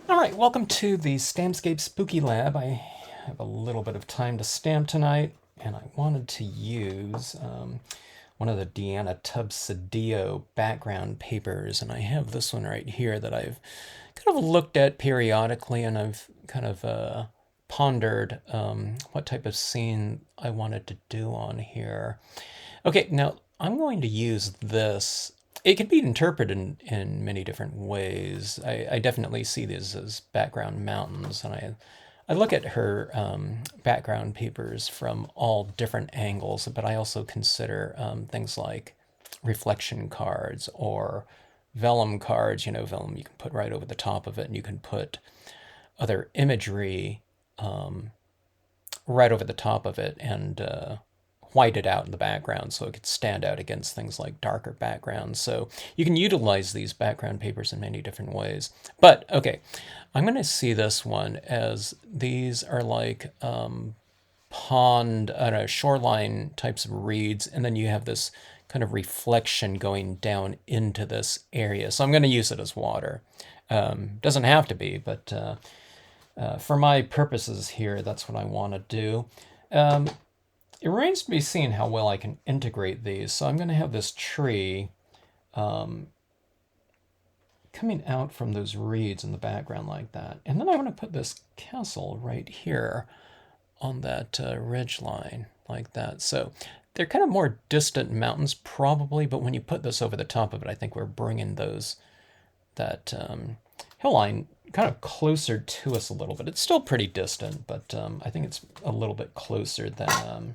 All right, welcome to the Stampscapes Spooky Lab. I have a little bit of time to stamp tonight, and I wanted to use one of the Deanna Tubb-Sedillo background papers, and I have this one right here that I've kind of looked at periodically, and I've kind of pondered what type of scene I wanted to do on here. Okay, now I'm going to use this. It could be interpreted in many different ways. I definitely see these as background mountains, and I look at her background papers from all different angles, but I also consider things like reflection cards or vellum cards. You know, vellum you can put right over the top of it, and you can put other imagery right over the top of it and white it out in the background so it could stand out against things like darker backgrounds. So you can utilize these background papers in many different ways. But okay, I'm going to see this one as these are like pond, I don't know, shoreline types of reeds, and then you have this kind of reflection going down into this area. So I'm going to use it as water. Doesn't have to be, but for my purposes here, that's what I want to do. It remains to be seen how well I can integrate these. So I'm going to have this tree coming out from those reeds in the background like that. And then I want to put this castle right here on that ridge line like that. So they're kind of more distant mountains probably, but when you put this over the top of it, I think we're bringing that hill line kind of closer to us a little bit. It's still pretty distant, but I think it's a little bit closer than,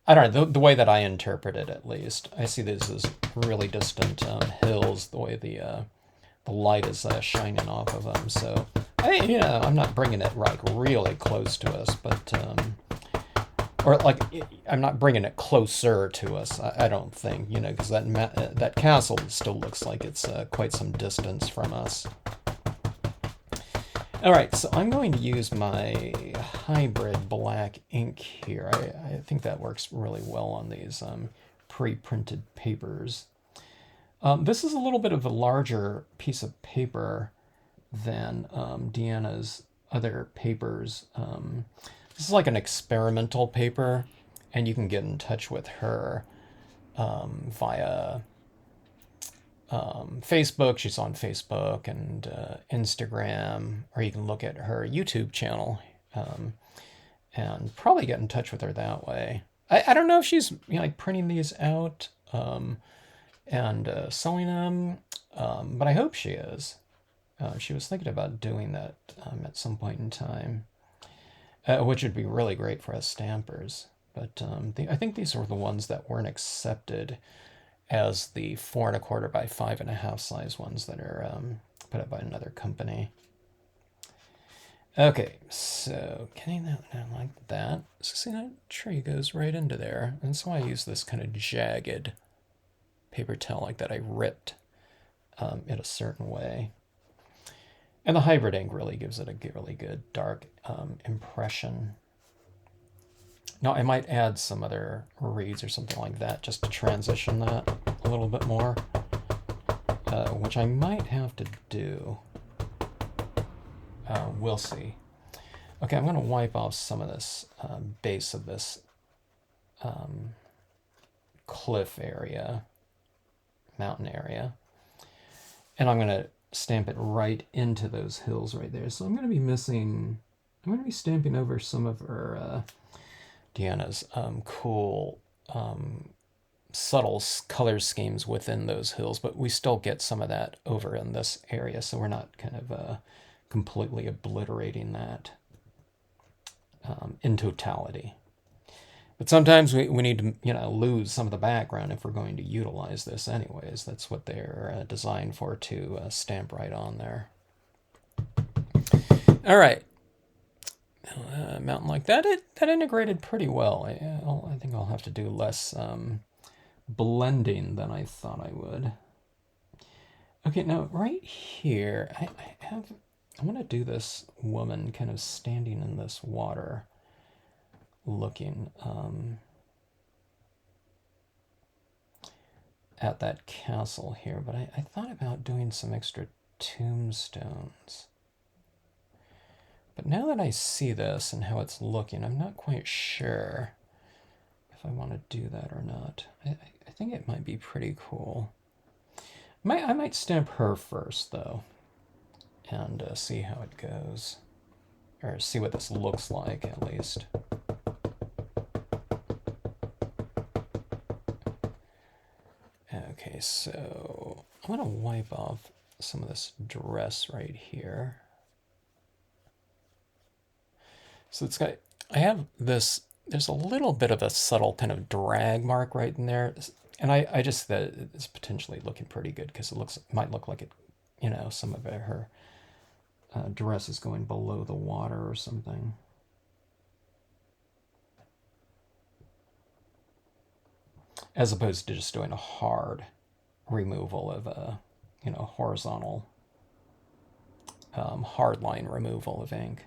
I don't know, the way that I interpret it at least. I see these as really distant hills, the way the light is shining off of them. So, I'm not bringing it like really close to us, but, or like, I'm not bringing it closer to us, I don't think, because that castle still looks like it's quite some distance from us. All right, so I'm going to use my hybrid black ink here. I think that works really well on these pre-printed papers. This is a little bit of a larger piece of paper than Deanna's other papers. This is like an experimental paper, and you can get in touch with her via Facebook. She's on Facebook and Instagram, or you can look at her YouTube channel and probably get in touch with her that way. I don't know if she's like printing these out and selling them, but I hope she is. She was thinking about doing that at some point in time, which would be really great for us stampers. But I think these were the ones that weren't accepted as the 4¼ by 5½ size ones that are put up by another company. Okay, so getting that down like that. So see, that tree goes right into there. And that's why I use this kind of jagged paper towel like that. I ripped it a certain way. And the hybrid ink really gives it a really good dark impression. Now I might add some other reeds or something like that just to transition that a little bit more, which I might have to do. We'll see. Okay, I'm going to wipe off some of this base of this cliff area, mountain area, and I'm going to stamp it right into those hills right there. So I'm going to be stamping over some of her Deanna's cool subtle color schemes within those hills, but we still get some of that over in this area, so we're not kind of completely obliterating that in totality. But sometimes we need to lose some of the background if we're going to utilize this anyways. That's what they're designed for, to stamp right on there. All right. Mountain like that, that integrated pretty well. I think I'll have to do less blending than I thought I would. Okay, now right here, I want to do this woman kind of standing in this water, looking at that castle here, but I thought about doing some extra tombstones But now that I see this and how it's looking, I'm not quite sure if I want to do that or not. I think it might be pretty cool. I might stamp her first, though, and see how it goes. Or see what this looks like, at least. Okay, so I'm going to wipe off some of this dress right here. So it's got, I have this, there's a little bit of a subtle kind of drag mark right in there. And I just, that it's potentially looking pretty good because it might look like it, you know, some of her dress is going below the water or something. As opposed to just doing a hard removal of a, you know, horizontal hard line removal of ink.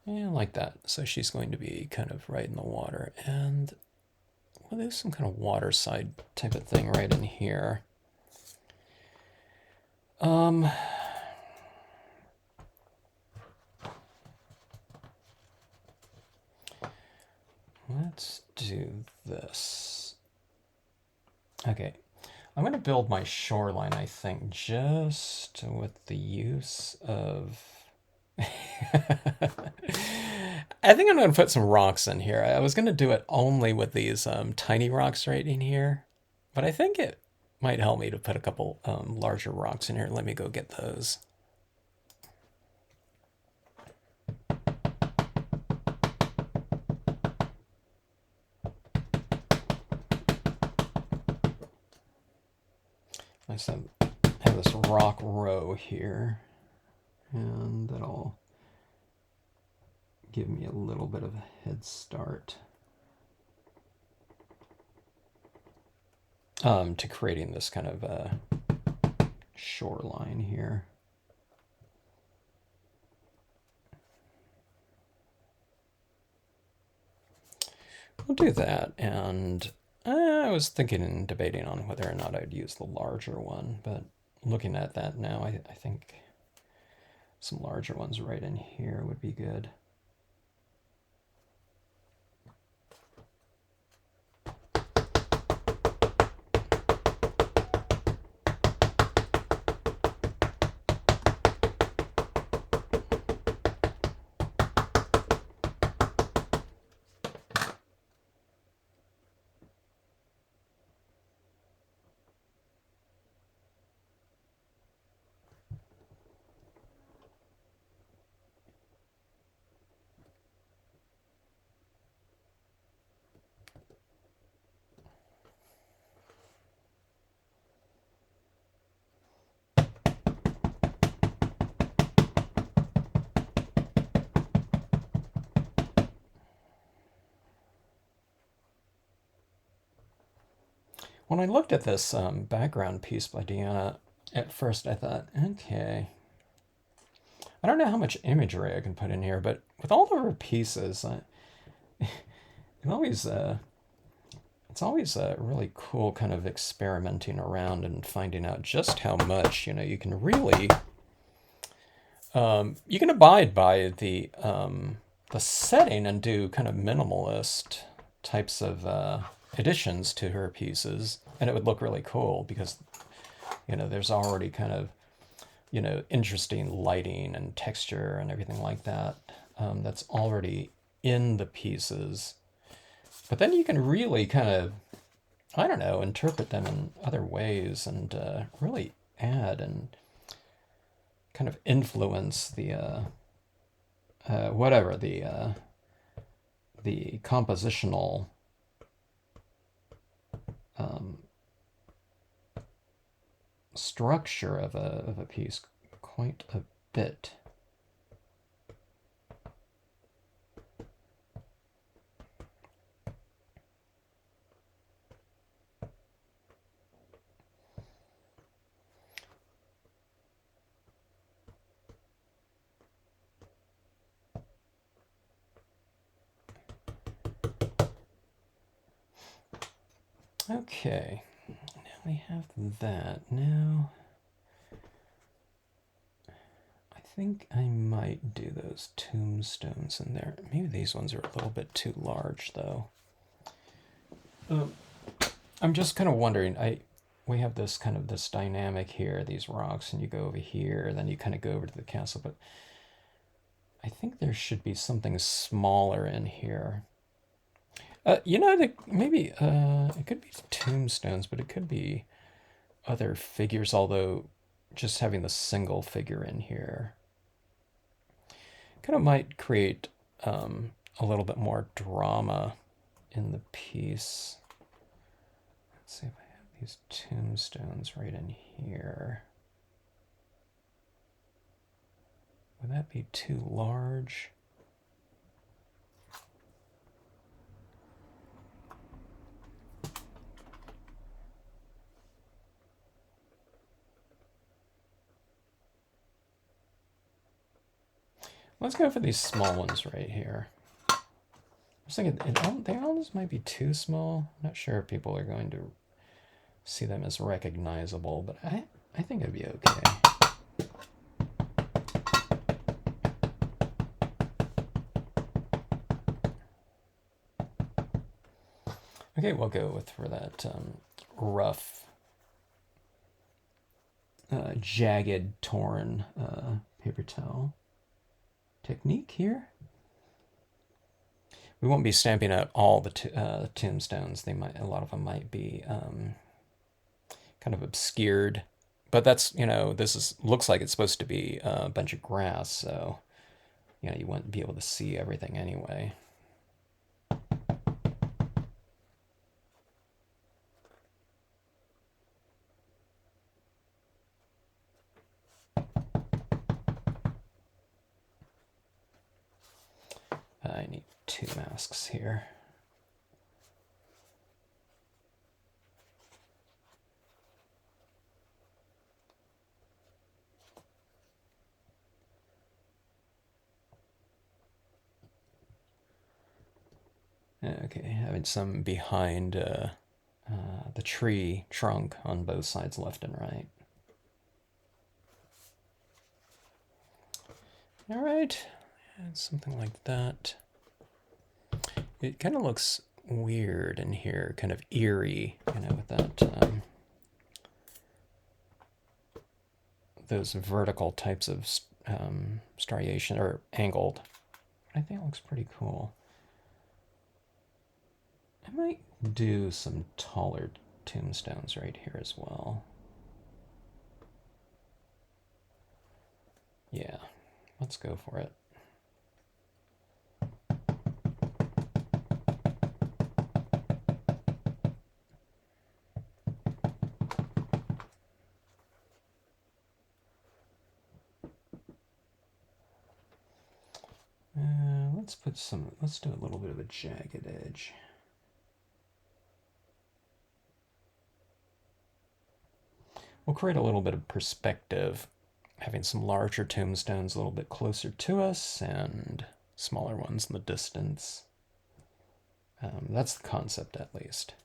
Yeah, like that. So she's going to be kind of right in the water. And well, there's some kind of water side type of thing right in here. Let's do this. Okay, I'm going to build my shoreline, I think, just with the use of... I think I'm going to put some rocks in here. I was going to do it only with these tiny rocks right in here, but I think it might help me to put a couple larger rocks in here. Let me go get those. I have this rock row here, and that'll give me a little bit of a head start to creating this kind of shoreline here. We'll do that, and I was thinking and debating on whether or not I'd use the larger one, but looking at that now, I think some larger ones right in here would be good. When I looked at this background piece by Deanna, at first I thought, okay, I don't know how much imagery I can put in here, but with all of her pieces, it's always really cool kind of experimenting around and finding out just how much, you know, you can really, you can abide by the setting and do kind of minimalist types of additions to her pieces, and it would look really cool because, you know, there's already kind of, you know, interesting lighting and texture and everything like that that's already in the pieces. But then you can really kind of, I don't know, interpret them in other ways and really add and kind of influence the whatever the compositional structure of a piece quite a bit. Okay, now we have that. Now think I might do those tombstones in there. Maybe these ones are a little bit too large, though. I'm just kind of wondering. We have this kind of this dynamic here, these rocks, and you go over here, and then you kind of go over to the castle. But I think there should be something smaller in here. Maybe it could be tombstones, but it could be other figures, although just having the single figure in here kind of might create a little bit more drama in the piece. Let's see if I have these tombstones right in here. Would that be too large? Let's go for these small ones right here. I was thinking they almost might be too small. I'm not sure if people are going to see them as recognizable, but I think it'd be okay. Okay, we'll go for that rough, jagged, torn paper towel technique here. We won't be stamping out all the tombstones. A lot of them might be kind of obscured, but that's, looks like it's supposed to be a bunch of grass, so you wouldn't be able to see everything anyway. I need 2 masks here. Okay, having some behind the tree trunk on both sides, left and right. All right, and something like that. It kind of looks weird in here, kind of eerie, with that those vertical types of striation, or angled. I think it looks pretty cool. I might do some taller tombstones right here as well. Yeah, let's go for it. Let's do a little bit of a jagged edge. We'll create a little bit of perspective, having some larger tombstones a little bit closer to us and smaller ones in the distance. That's the concept, at least.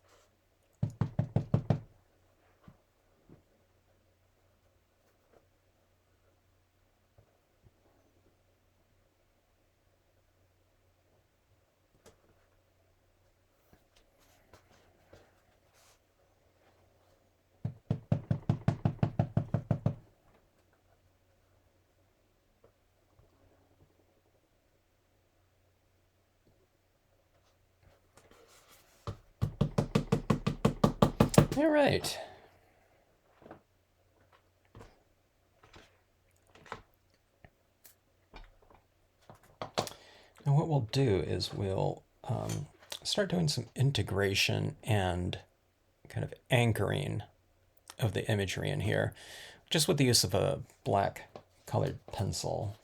All right. Now what we'll do is we'll start doing some integration and kind of anchoring of the imagery in here, just with the use of a black colored pencil.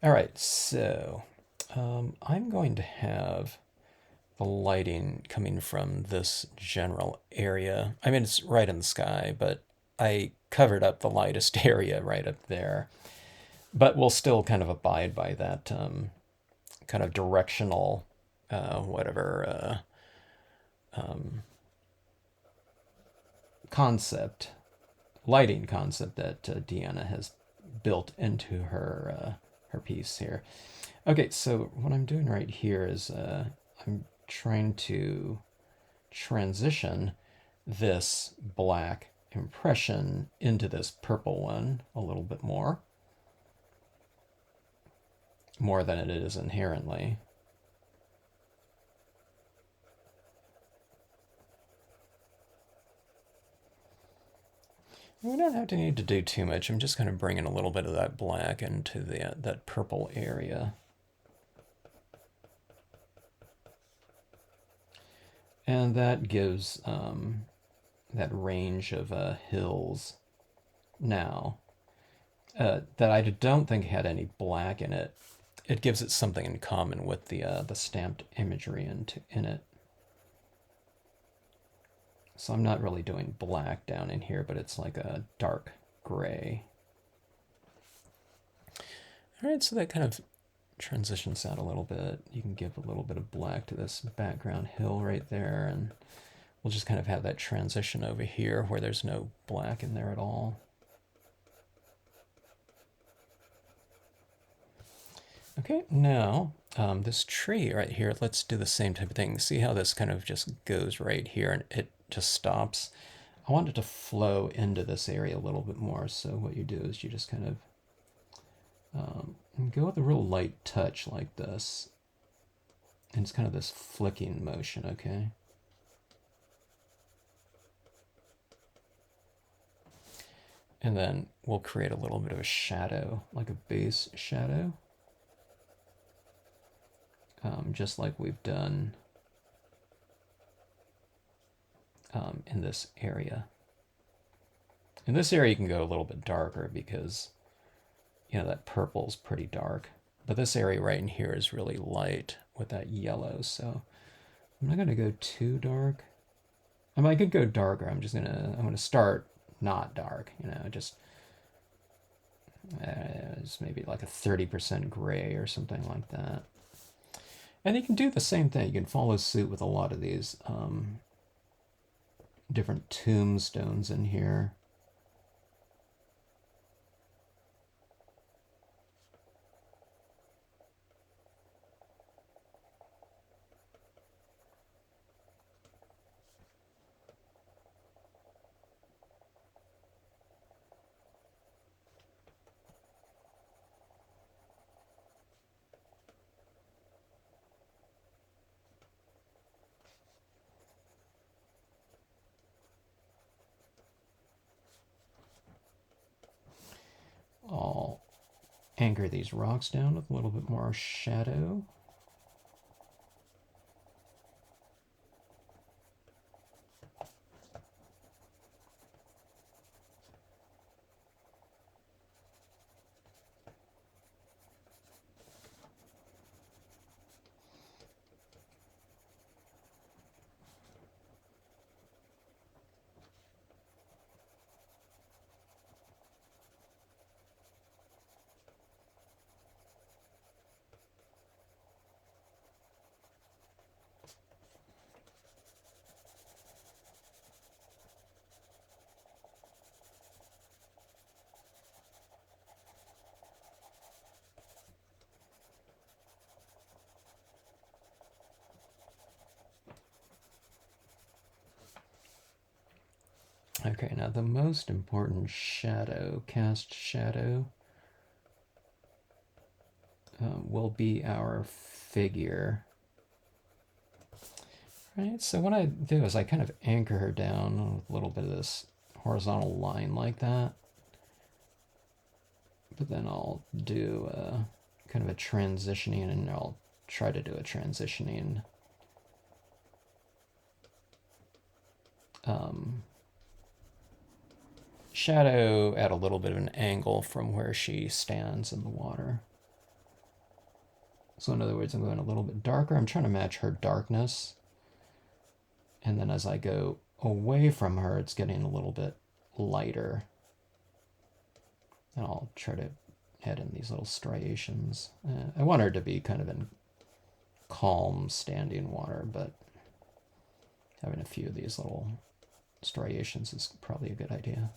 All right, so I'm going to have the lighting coming from this general area. I mean, it's right in the sky, but I covered up the lightest area right up there. But we'll still kind of abide by that kind of directional, . concept, lighting concept that Deanna has built into her piece here. Okay, so what I'm doing right here is I'm trying to transition this black impression into this purple one a little bit more than it is inherently. We don't have to need to do too much. I'm just going to bring in a little bit of that black into that purple area. And that gives that range of hills now that I don't think had any black in it. It gives it something in common with the stamped imagery in it. So I'm not really doing black down in here, but it's like a dark gray. All right, so that kind of transitions out a little bit. You can give a little bit of black to this background hill right there, and we'll just kind of have that transition over here where there's no black in there at all. Okay, now this tree right here, let's do the same type of thing. See how this kind of just goes right here and it just stops? I want it to flow into this area a little bit more. So what you do is you just kind of go with a real light touch like this. And it's kind of this flicking motion, okay? And then we'll create a little bit of a shadow, like a base shadow. Just like we've done in this area. In this area you can go a little bit darker because, you know, that purple's pretty dark. But this area right in here is really light with that yellow, so I'm not going to go too dark. I mean, I could go darker. I'm gonna start not dark, you know, just it's maybe like a 30% gray or something like that. And you can do the same thing. You can follow suit with a lot of these different tombstones in here. I'll anchor these rocks down with a little bit more shadow. Okay, now the most important shadow, cast shadow, will be our figure. Right, so what I do is I kind of anchor her down with a little bit of this horizontal line like that. But then I'll do kind of a transitioning, and I'll try to do a transitioning shadow at a little bit of an angle from where she stands in the water. So in other words, I'm going a little bit darker. I'm trying to match her darkness. And then as I go away from her, it's getting a little bit lighter. And I'll try to add in these little striations. I want her to be kind of in calm standing water, but having a few of these little striations is probably a good idea.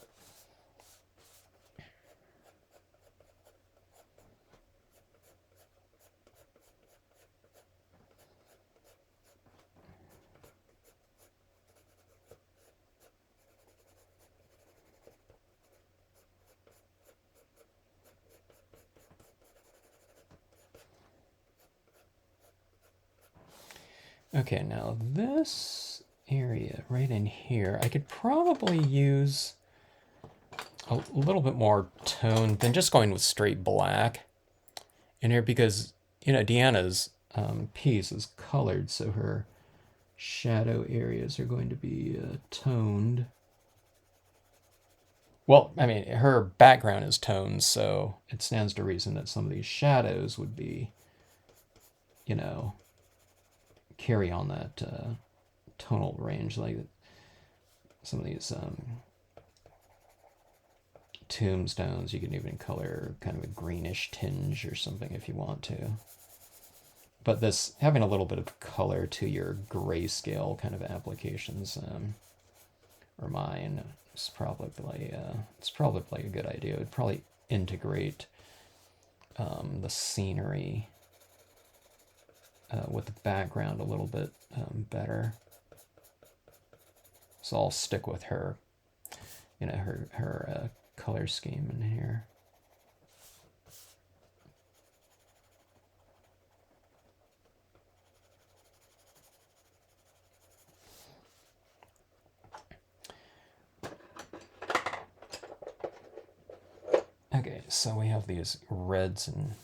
Okay, now this area right in here, I could probably use a little bit more tone than just going with straight black in here because, you know, Deanna's piece is colored, so her shadow areas are going to be toned. Well, I mean, her background is toned, so it stands to reason that some of these shadows would be, you know, carry on that tonal range, like some of these tombstones. You can even color kind of a greenish tinge or something if you want to. But this, having a little bit of color to your grayscale kind of applications, or mine, it's probably a good idea. It would probably integrate the scenery with the background a little bit better. So I'll stick with her, you know, her color scheme in here. Okay, so we have these reds and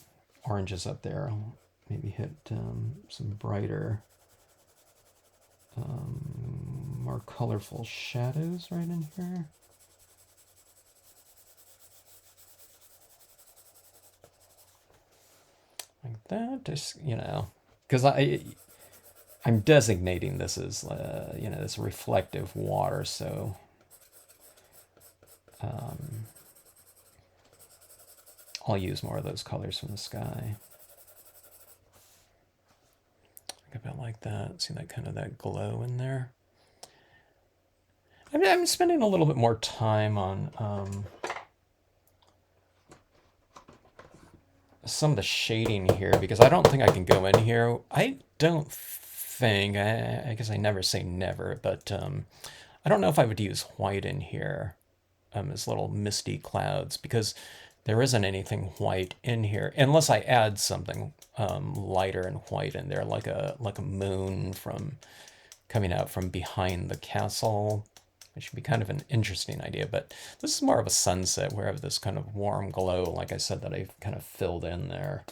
oranges up there. I'll maybe hit some brighter, more colorful shadows right in here. Like that, just, you know, because I'm designating this as, you know, this reflective water, so I'll use more of those colors from the sky. About like that. See that kind of that glow in there. I mean, I'm spending a little bit more time on some of the shading here because I don't think I can go in here. I don't think, I guess I never say never, but I don't know if I would use white in here as little misty clouds because there isn't anything white in here unless I add something lighter and white in there, like a moon from coming out from behind the castle. It should be kind of an interesting idea, but this is more of a sunset where I have this kind of warm glow, like I said, that I've kind of filled in there.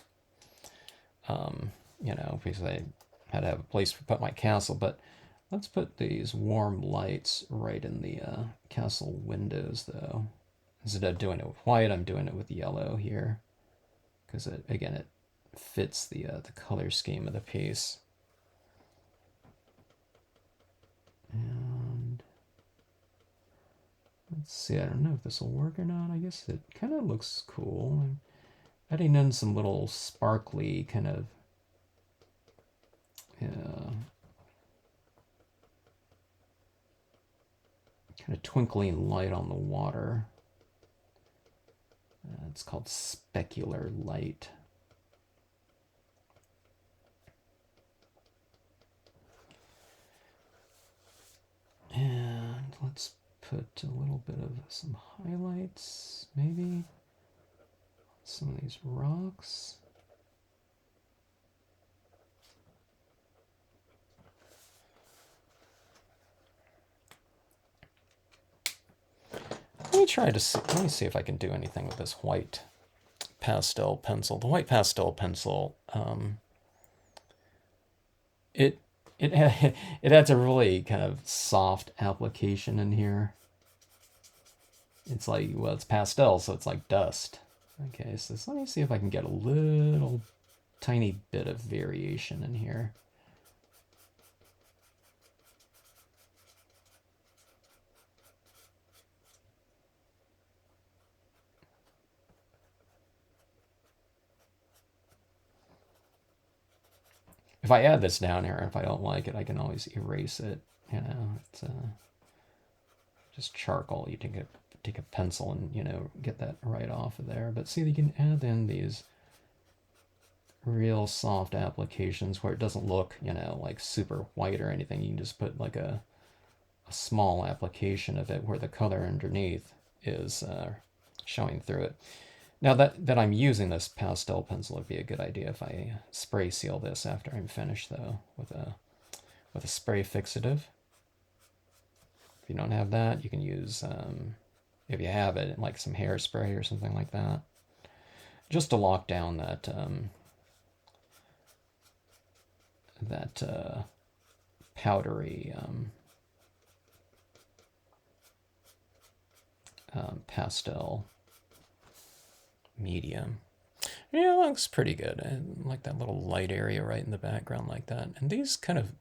You know, because I had to have a place to put my castle, but let's put these warm lights right in the castle windows, though. Instead of doing it with white, I'm doing it with yellow here, because again, it fits the color scheme of the piece. And let's see, I don't know if this will work or not. I guess it kind of looks cool. I'm adding in some little sparkly kind of, kind of twinkling light on the water. It's called specular light. And let's put a little bit of some highlights, maybe. Some of these rocks. Let me see if I can do anything with this white pastel pencil. The white pastel pencil, it it adds a really kind of soft application in here. It's like, well, it's pastel, so it's like dust. Okay, so let me see if I can get a little tiny bit of variation in here. If I add this down here, if I don't like it, I can always erase it. You know, it's just charcoal. You take a pencil and, you know, get that right off of there. But see, you can add in these real soft applications where it doesn't look, you know, like super white or anything. You can just put like a small application of it where the color underneath is showing through it. Now that I'm using this pastel pencil, it'd be a good idea if I spray seal this after I'm finished, though, with a spray fixative. If you don't have that, you can use, if you have it, like some hairspray or something like that, just to lock down that powdery pastel medium. Yeah, it looks pretty good. I like that little light area right in the background like that. And these kind of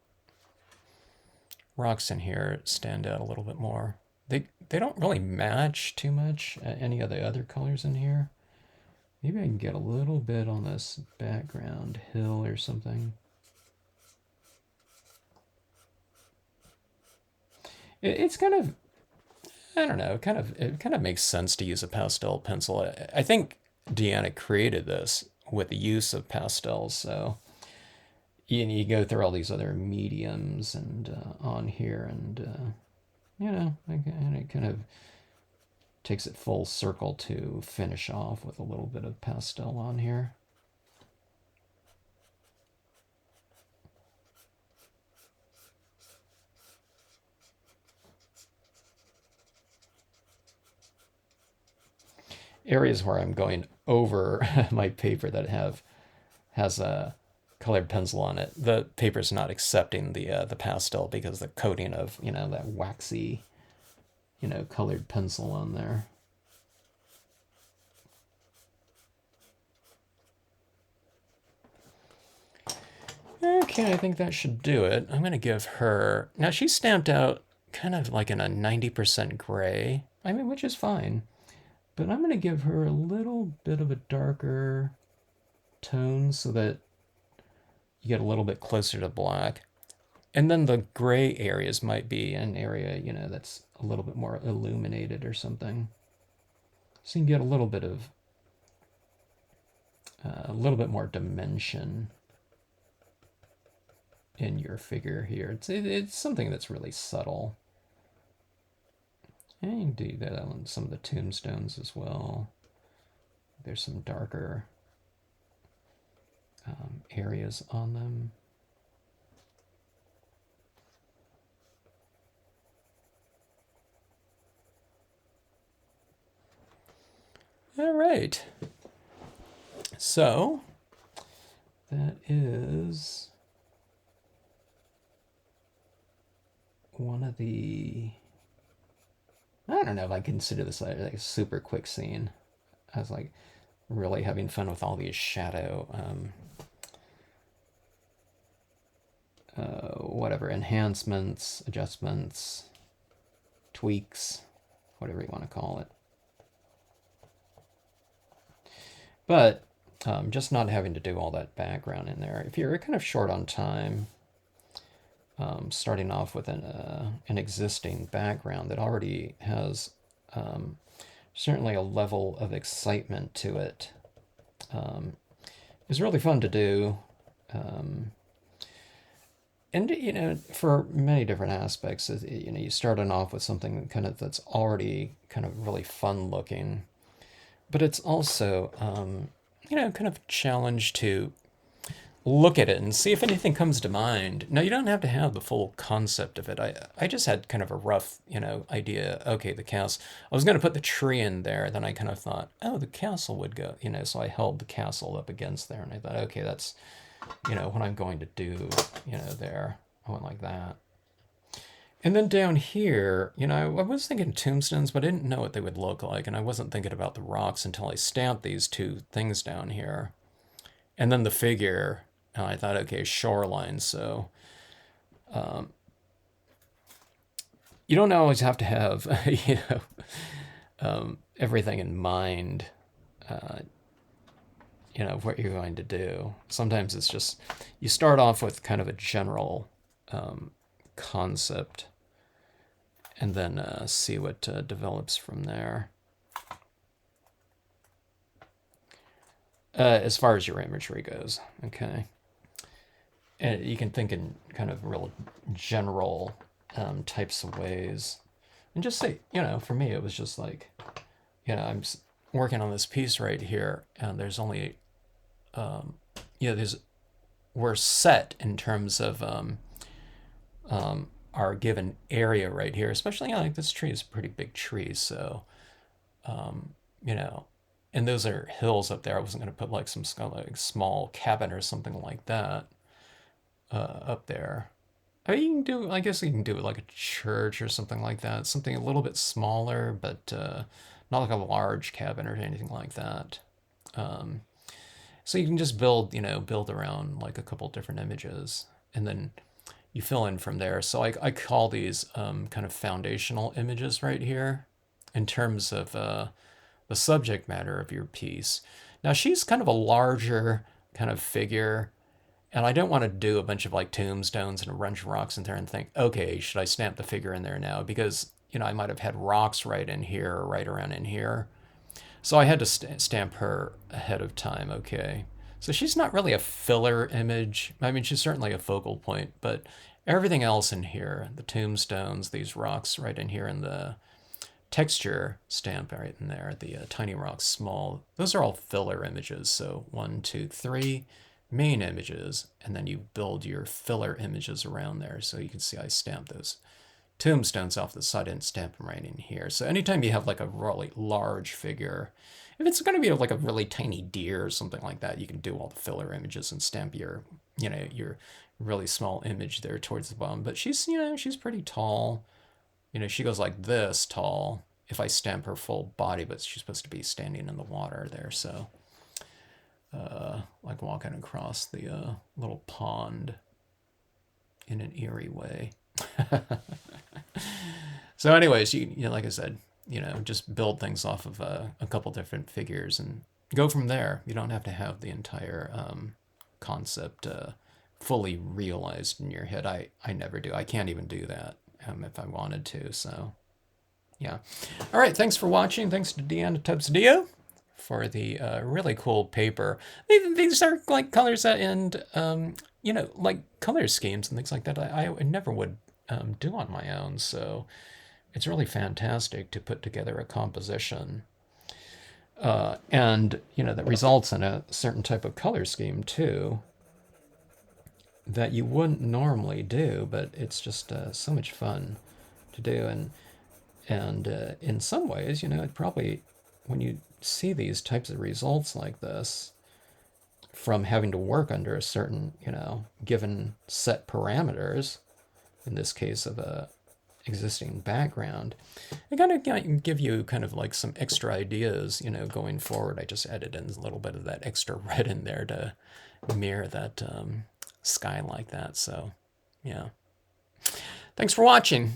rocks in here stand out a little bit more. They don't really match too much any of the other colors in here. Maybe I can get a little bit on this background hill or something. It's kind of, I don't know, it kind of makes sense to use a pastel pencil. I think Deanna created this with the use of pastels, so you go through all these other mediums and on here, and you know, and it kind of takes it full circle to finish off with a little bit of pastel on here. Areas where I'm going over my paper that has a colored pencil on it, the paper's not accepting the pastel because the coating of, you know, that waxy, you know, colored pencil on there. Okay, I think that should do it. I'm gonna give her, now she's stamped out kind of like in a 90% gray, I mean, which is fine. But I'm going to give her a little bit of a darker tone so that you get a little bit closer to black. And then the gray areas might be an area, you know, that's a little bit more illuminated or something. So you can get a little bit more dimension in your figure here. It's something that's really subtle. And you can do that on some of the tombstones as well. There's some darker areas on them. All right. So that is one of the, I don't know if I consider this like a super quick scene. I was like really having fun with all these shadow, whatever, enhancements, adjustments, tweaks, whatever you want to call it. But just not having to do all that background in there. If you're kind of short on time, starting off with an existing background that already has certainly a level of excitement to it, is really fun to do. And, you know, for many different aspects, you know, you starting off with something kind of that's already kind of really fun looking, but it's also, you know, kind of challenge to look at it and see if anything comes to mind. Now, you don't have to have the full concept of it. I just had kind of a rough, you know, idea. Okay, the castle. I was going to put the tree in there. Then I kind of thought, oh, the castle would go, you know, so I held the castle up against there. And I thought, okay, that's, you know, what I'm going to do, you know, there. I went like that. And then down here, you know, I was thinking tombstones, but I didn't know what they would look like. And I wasn't thinking about the rocks until I stamped these two things down here. And then the figure, and I thought, okay, shoreline. So you don't always have to have, you know, everything in mind, you know, what you're going to do. Sometimes it's just, you start off with kind of a general concept, and then see what develops from there. As far as your imagery goes, okay. And you can think in kind of real general types of ways. And just say, for me, it was just like, I'm working on this piece right here, and there's only, we're set in terms of our given area right here, especially, like this tree is a pretty big tree, so, you know, and those are hills up there. I wasn't going to put like some like small cabin or something like that up there. I mean, you can do, I guess you can do it like a church or something like that. Something a little bit smaller, but not like a large cabin or anything like that. So you can just build around like a couple different images, and then you fill in from there. So I call these kind of foundational images right here in terms of the subject matter of your piece. Now she's kind of a larger kind of figure, and I don't want to do a bunch of like tombstones and a bunch of rocks in there and think, okay, should I stamp the figure in there now? Because, I might have had rocks right in here or right around in here. So I had to stamp her ahead of time, okay. So she's not really a filler image. I mean, she's certainly a focal point, but everything else in here, the tombstones, these rocks right in here, and the texture stamp right in there, the tiny rocks small, those are all filler images. So 1, 2, 3 main images, and then you build your filler images around there. So you can see I stamped those tombstones off the side and stamp them right in here. So anytime you have like a really large figure, if it's going to be like a really tiny deer or something like that, you can do all the filler images and stamp your really small image there towards the bottom. But she's pretty tall. She goes like this tall if I stamp her full body, but she's supposed to be standing in the water there. So like walking across the little pond in an eerie way. So anyways, like I said, just build things off of a couple different figures and go from there. You don't have to have the entire concept fully realized in your head. I never do. I can't even do that if I wanted to. So yeah. All right. Thanks for watching. Thanks to Deanna Tubb-Sedillo for the really cool paper. These are like colors that, and like color schemes and things like that I never would do on my own. So it's really fantastic to put together a composition and that results in a certain type of color scheme too that you wouldn't normally do, but it's just so much fun to do. And in some ways, it probably, when you see these types of results like this from having to work under a certain given set parameters, in this case of a existing background, it kind of give you kind of like some extra ideas, going forward. I just added in a little bit of that extra red in there to mirror that sky like that. So yeah, thanks for watching.